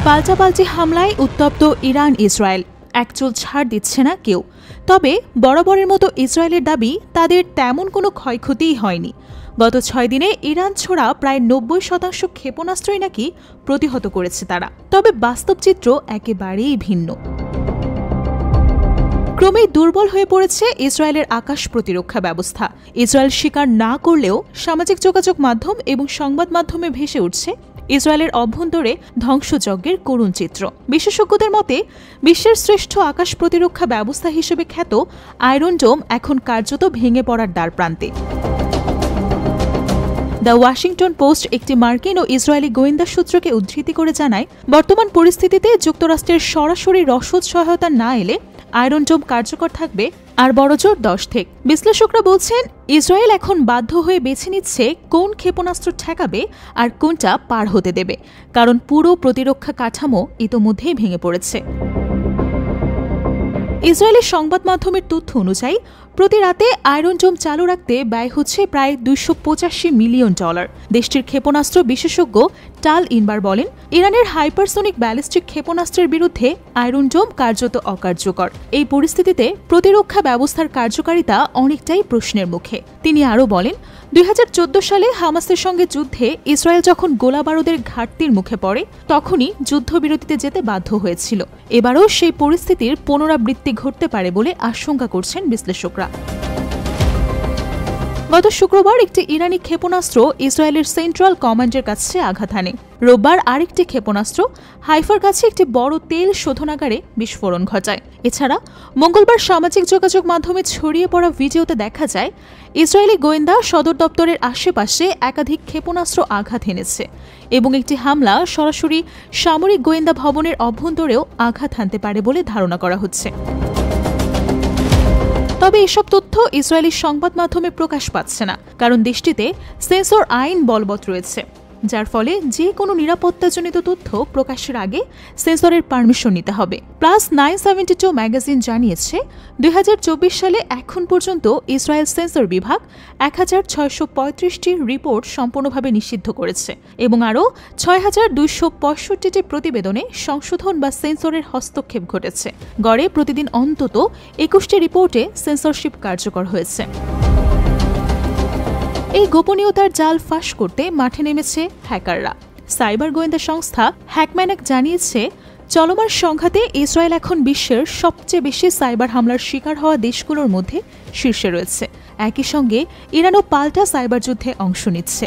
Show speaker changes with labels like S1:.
S1: পাল্টাপাল্টি হামলায় উত্তপ্ত ইরান ইসরায়েল, একচুল ছাড় দিচ্ছে না কেউ। তবে বরাবরের মতো ইসরায়েলের দাবি তাদের তেমন কোনো ক্ষয়ক্ষতিই হয়নি। গত 6 দিনে ইরান ছোড়া প্রায় 90% ক্ষেপণাস্ত্রই নাকি প্রতিহত করেছে তারা। তবে বাস্তব চিত্র একেবারেই ভিন্ন। ক্রমেই দুর্বল হয়ে পড়েছে ইসরায়েলের আকাশ প্রতিরক্ষা ব্যবস্থা। ইসরায়েল স্বীকার না করলেও সামাজিক যোগাযোগ মাধ্যম এবং সংবাদ মাধ্যমে ভেসে উঠছে ইসরায়েলের অভ্যন্তরে ধ্বংসযজ্ঞের করুণ চিত্র। বিশেষজ্ঞদের মতে বিশ্বের শ্রেষ্ঠ আকাশ প্রতিরক্ষা ব্যবস্থা হিসেবে খ্যাত আয়রন ডোম এখন কার্যত ভেঙে পড়ার দ্বারপ্রান্তে। দ্য ওয়াশিংটন পোস্ট একটি মার্কিন ও ইসরায়েলি গোয়েন্দা সূত্রকে উদ্ধৃতি করে জানায়, বর্তমান পরিস্থিতিতে যুক্তরাষ্ট্রের সরাসরি রসদ সহায়তা না এলে আয়রন ডোম কার্যকর থাকবে আর বড়জোর 10 থেকে। বিশ্লেষকরা বলছেন, ইসরায়েল এখন বাধ্য হয়ে বেছে নিচ্ছে কোন ক্ষেপণাস্ত্র ঠেকাবে আর কোনটা পার হতে দেবে, কারণ পুরো প্রতিরক্ষা কাঠামো ইতোমধ্যেই ভেঙে পড়েছে। ইসরায়েলের সংবাদ মাধ্যমের তথ্য অনুযায়ী প্রতি রাতে আয়রন ডোম চালু রাখতে ব্যয় হচ্ছে প্রায় $285 মিলিয়ন। দেশটির ক্ষেপণাস্ত্র বিশেষজ্ঞ টাল ইনবার বলেন, ইরানের হাইপারসোনিক ব্যালিস্টিক ক্ষেপণাস্ত্রের বিরুদ্ধে আয়রন ডোম কার্যত অকার্যকর। এই পরিস্থিতিতে প্রতিরক্ষা ব্যবস্থার কার্যকারিতা অনেকটাই প্রশ্নের মুখে। তিনি আরও বলেন, 2014 সালে হামাসের সঙ্গে যুদ্ধে ইসরায়েল যখন গোলাবারুদের ঘাটতির মুখে পড়ে তখনই যুদ্ধবিরতিতে যেতে বাধ্য হয়েছিল। এবারও সেই পরিস্থিতির পুনরাবৃত্তি ঘটতে পারে বলে আশঙ্কা করছেন বিশ্লেষকরা। গত শুক্রবার একটি ইরানি ক্ষেপণাস্ত্র ইসরায়েলের সেন্ট্রাল কমান্ডের কাছে আঘাত হানে। রোববার আরেকটি ক্ষেপণাস্ত্র হাইফার কাছে একটি বড় তেল শোধনাগারে বিস্ফোরণ ঘটায়। এছাড়া মঙ্গলবার সামাজিক যোগাযোগ মাধ্যমে ছড়িয়ে পড়া ভিডিওতে দেখা যায় ইসরায়েলি গোয়েন্দা সদর দপ্তরের আশেপাশে একাধিক ক্ষেপণাস্ত্র আঘাত হেনেছে এবং একটি হামলা সরাসরি সামরিক গোয়েন্দা ভবনের অভ্যন্তরেও আঘাত হানতে পারে বলে ধারণা করা হচ্ছে। তবে এসব তথ্য ইসরায়েলি সংবাদ মাধ্যমে প্রকাশ পাচ্ছে না, কারণ দেশটিতে সেন্সর আইন বলবৎ রয়েছে, যার ফলে যে কোনো নিরাপত্তাজনিত তথ্য প্রকাশের আগে সেন্সরের পারমিশন নিতে হবে। প্লাস 972 ম্যাগাজিন জানিয়েছে, 2024 সালে এখন পর্যন্ত ইসরায়েল সেন্সর বিভাগ 1635টি রিপোর্ট সম্পূর্ণভাবে নিষিদ্ধ করেছে এবং আরও 6265টি প্রতিবেদনে সংশোধন বা সেন্সরের হস্তক্ষেপ ঘটেছে। গড়ে প্রতিদিন অন্তত 21টি রিপোর্টে সেন্সরশিপ কার্যকর হয়েছে। এই গোপনীয়তার জাল ফাঁস করতে মাঠে নেমেছে হ্যাকাররা। সাইবার গোয়েন্দা সংস্থা হ্যাকম্যানক জানিয়েছে, চলমান সংঘাতে ইসরায়েল এখন বিশ্বের সবচেয়ে বেশি সাইবার হামলার শিকার হওয়া দেশগুলোর মধ্যে শীর্ষে রয়েছে। একই সঙ্গে ইরানও পাল্টা সাইবার যুদ্ধে অংশ নিচ্ছে।